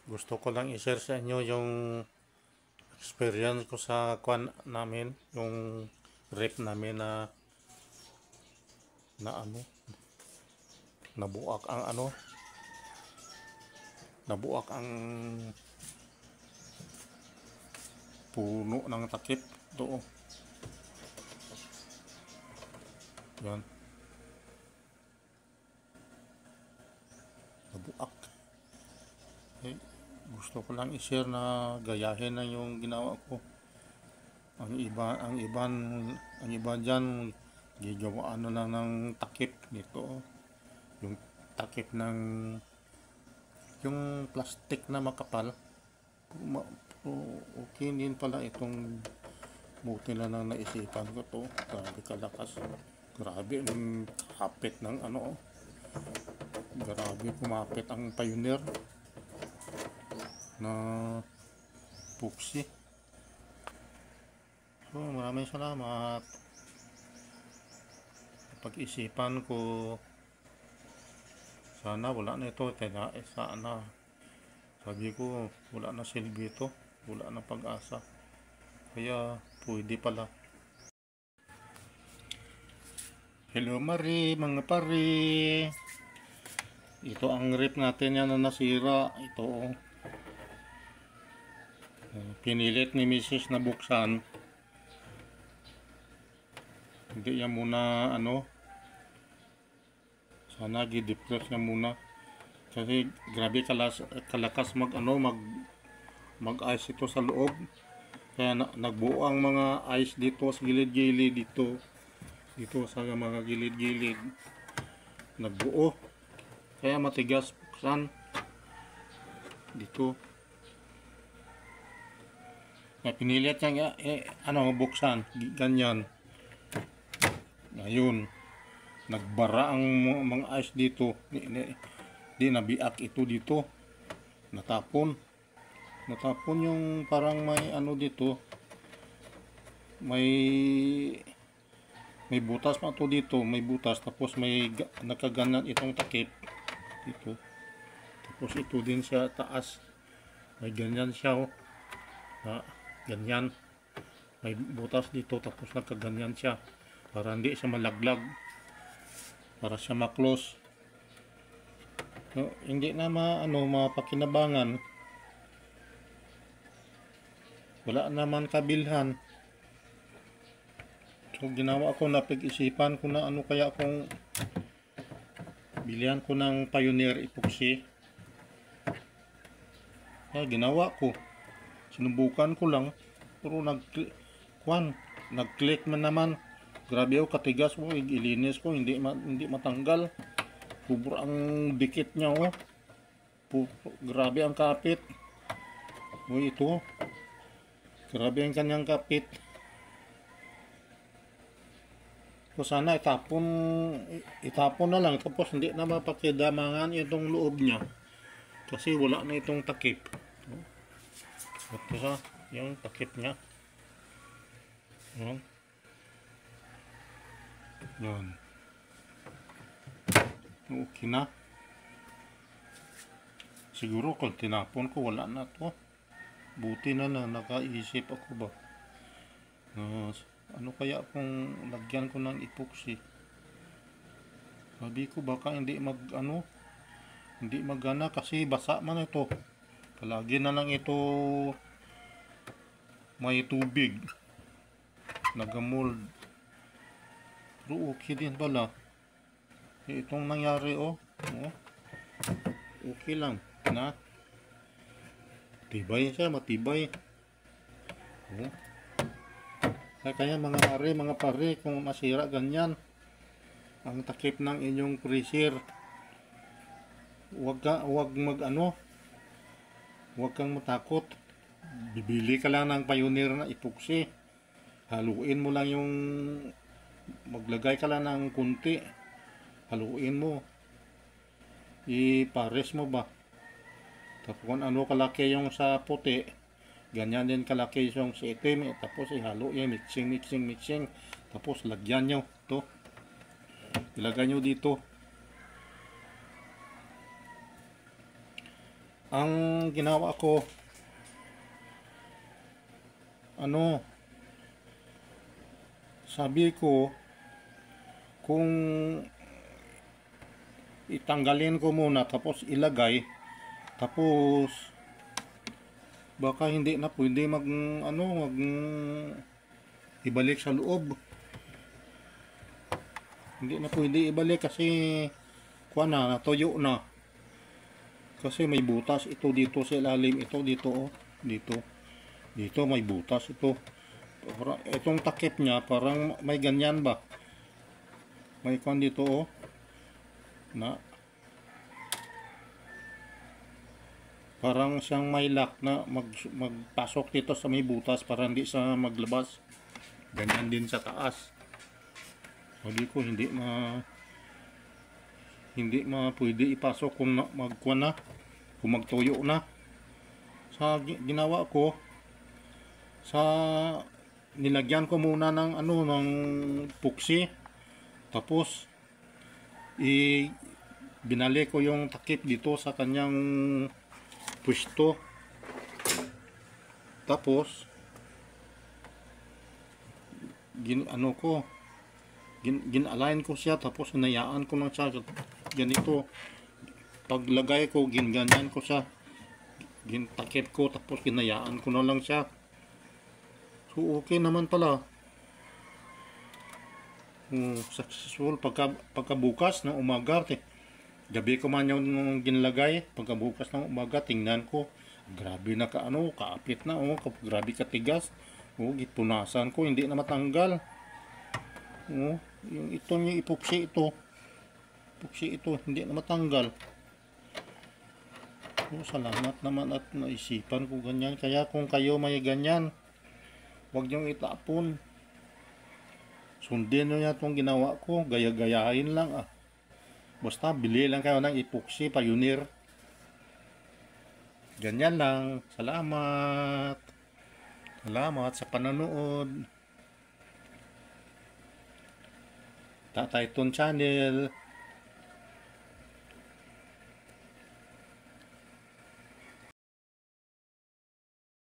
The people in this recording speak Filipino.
Gusto ko lang i-share sa inyo yung experience ko sa kwan namin, yung rep namin na ano, nabuak ang nabuak ang puno ng takip doon. Yan, nabuak. Eh, gusto ko lang i-share na gayahin na yung ginawa ko. Ang iba diyan gigawa ano lang ng takip nito. Yung takip ng yung plastic na makapal. Ma- okay din pala itong buti na lang naisipan ko to. Grabe kalakas. Grabe ang kapit ng ano. Grabe kumapit ang Pioneer na puksi. So maraming salamat. Pag-isipan ko, sana wala na ito. Kaya sana sabi ko wala na silbi ito. Wala na pag-asa. Kaya pwede pala. Hello Marie, mga pare. Ito ang rip natin yan na nasira. Ito oh. Pinilit ni Mrs. na buksan. Hindi yan muna ano. Sana gi-depress niya muna. Kasi grabe kalakas mag-ice ito sa loob. Kaya nagbuo ang mga ice dito sa gilid-gilid dito. Dito sa mga gilid-gilid. Nagbuo. Kaya matigas buksan. Dito. Kaya pinilit niya buksan. Ganyan. Ngayon. Nagbara ang mga ice dito. Di nabiak ito dito. Natapon yung parang may ano dito, may butas pa to dito, may butas, tapos may nakaganan itong takip dito, tapos ito din siya taas, may ganyan siya oh. Ganyan, may butas dito, tapos nakaganyan siya para hindi siya malaglag, para siya ma-close. So, hindi na mapakinabangan. Wala naman kabilhan. So ginawa ko, napag-isipan ko na ano kaya kung bilihan ko ng Pioneer epoxy. Kaya ginawa ko. Sinubukan ko lang. Pero nag-click man naman. Grabe ako katigas mo, ilinis ko, hindi matanggal. Sobrang dikit niya oh. Grabe ang kapit. Oh, ito. Grabe ang kanyang kapit. So sana itapon na lang, tapos hindi na mapakidamangan itong loob niya. Kasi wala na itong takip. Ito sa yung takip niya. Yan. Yan. Okay na. Siguro kung tinapon ko, wala na to. Buti na nakaisip ako ba. Ano kaya kung lagyan ko ng epoxy? Sabi ko baka hindi magana kasi basa man ito. Palagi na lang ito may tubig. Nagamold. Pero okay din pala. Itong nangyari oh. Okay lang na. Matibay siya, matibay. Kaya mga pare, kung masira ganyan ang takip ng inyong freezer, huwag kang matakot. Bibili ka lang ng Pioneer na epoxy. Haluin mo lang maglagay ka lang ng kunti. Haluin mo. Ipares mo ba? Tapos kung ano kalaki yung sa puti, ganyan din kalaki yung sa itim. Tapos ihalo yan, mixing. Tapos lagyan nyo ito. Ilagay nyo dito. ang ginawa ko, ano, sabi ko, kung itanggalin ko muna tapos ilagay, tapos baka hindi na pwede mag ibalik sa loob. Hindi na pwede ibalik kasi kuha na, natuyo na. Kasi may butas ito dito sa ilalim, ito dito, oh, dito may butas ito. Itong takip niya parang may ganyan ba, may kuha dito, oh, na parang siyang may lock na magpasok dito sa may butas para hindi sa maglabas. Ganyan din sa taas. Sabi ko hindi pwede ipasok kung magkuha na, kung magtuyo na. Sa ginawa ko, sa nilagyan ko muna ng ng puksi, tapos binalik ko yung takip dito sa kanyang pwesto. Tapos gin-align ko siya, tapos hinayaan ko lang siya ganito. Paglagay ko, ganyan ko siya, gintakip ko, tapos hinayaan ko na lang siya. So okay naman pala. Successful pagkabukas ng umaga, gabi ko man yung ginlagay, pagkabukas ng umaga tingnan ko, grabe na kaapit na, grabe katigas. Gipunasan ko, hindi na matanggal. Yung epoxy ito, hindi na matanggal. Salamat naman at naisipan ko ganyan. Kaya kung kayo may ganyan, huwag niyong itapon. Sundin nyo yan itong ginawa ko, gaya-gayahin lang Basta bili lang kayo ng epoxy Pioneer. Ganyan lang. Salamat sa panonood. Tatay Ton Channel.